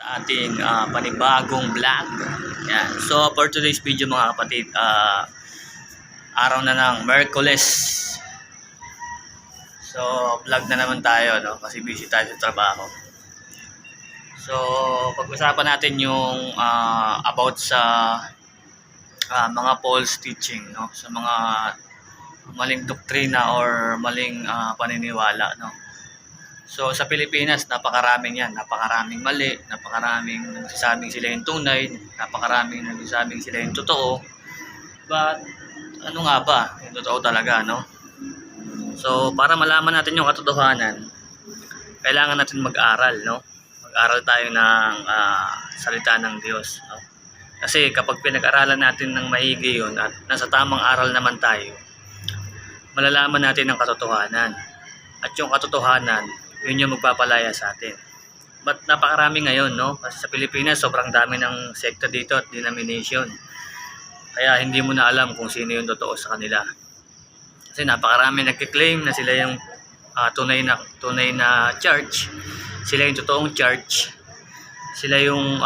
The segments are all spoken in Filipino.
Ating panibagong vlog. Yan. So for today's video mga kapatid, araw na ng Miyerkules. So vlog na naman tayo, no? Kasi busy tayo sa trabaho. So pag-usapan natin yung about sa mga false teaching, no? Sa mga maling doktrina or maling paniniwala, no? So sa Pilipinas, napakaraming yan, napakaraming mali, napakaraming nagsasabing sila yung tunay, napakaraming nagsasabing sila yung totoo. But ano nga ba yung totoo talaga, no? So para malaman natin yung katotohanan, kailangan natin mag-aral, no? Mag-aral tayo ng salita ng Diyos, no? Kasi kapag pinag-aralan natin ng maigi yun at nasa tamang aral naman tayo, malalaman natin ang katotohanan. At yung katotohanan, yun yung magpapalaya sa atin. But napakarami ngayon, no? Kasi sa Pilipinas, sobrang dami ng sekta dito at denomination. Kaya hindi mo na alam kung sino yung totoo sa kanila. Kasi napakarami nagki-claim na sila yung tunay na church. Sila yung totoong church. Sila yung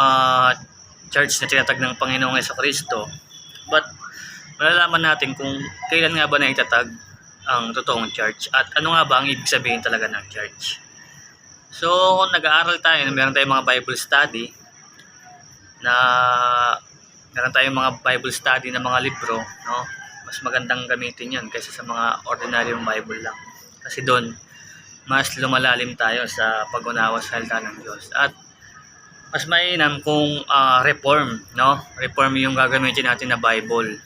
church na tinatag ng Panginoong Jesucristo. But malalaman natin kung kailan nga ba na itatag ang totoong church at ano nga ba ang ibig sabihin talaga ng church. So kung nag-aaral tayo, meron tayong mga Bible study na mga libro, no? Mas magandang gamitin yan kaysa sa mga ordinaryong Bible lang. Kasi doon mas lumalalim tayo sa pag-unawa sa salita ng Diyos. At mas mainam kung reform, no? Reform yung gagamitin natin na Bible.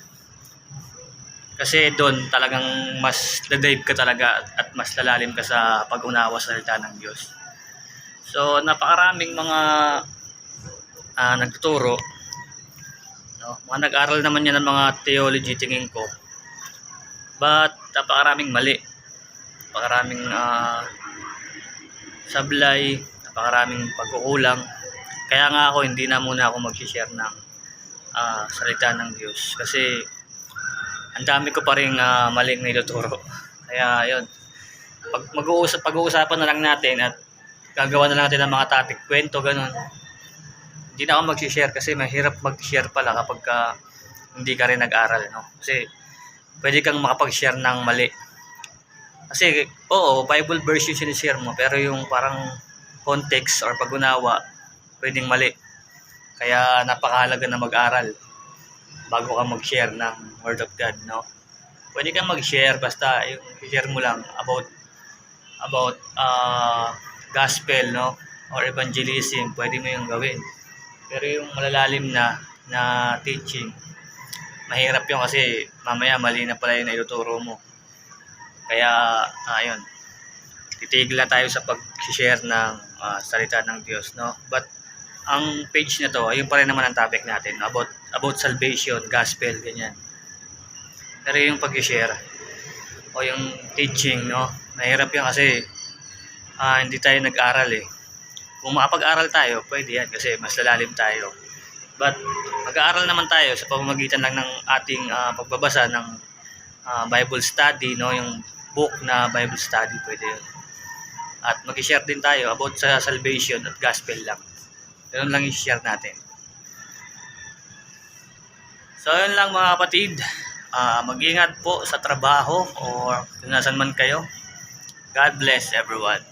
Kasi doon talagang mas dive ka talaga at mas lalalim ka sa pag-unawa sa salita ng Diyos. So napakaraming mga nagtuturo, no? Mga nag-aral naman yan ng mga theology, tingin ko. But napakaraming mali. Napakaraming sablay, napakaraming pagkukulang. Kaya nga ako hindi na muna ako mag-share ng salita ng Diyos. Kasi ang dami ko pa rin maling niluturo. Kaya yun, pag-uusapan na lang natin at gagawa na lang natin ng mga topic, kwento, ganun. Hindi na ako mag-share kasi mahirap mag-share pala kapag hindi ka rin nag-aral, no? Kasi pwede kang makapag-share ng mali. Kasi, oo, Bible verse yung sinishare mo, pero yung parang context or pag-unawa, pwedeng mali. Kaya napakahalaga na mag-aral bago ka mag-share ng Word of God, no? Pwede kang mag-share, basta yung share mo lang about gospel, no? Or evangelism, pwede mo yung gawin. Pero yung malalalim na teaching, mahirap yung kasi mamaya mali na pala yung naituturo mo. Kaya, ayun, titigil na tayo sa pag-share ng salita ng Diyos, no? But ang page na to, ayun pa rin naman ang topic natin, about salvation, gospel, ganyan. Pero yung pag-share o yung teaching, no? Mahirap yan kasi hindi tayo nag-aral eh. Kung makapag-aral tayo, pwede yan kasi mas lalalim tayo. But mag-aaral naman tayo sa pamamagitan lang ng ating pagbabasa ng Bible study, no? Yung book na Bible study, pwede yun. At mag-share din tayo about sa salvation at gospel lang. Ganun lang i-share natin. So yun lang mga kapatid. Mag-ingat po sa trabaho or kung nasan man kayo. God bless everyone.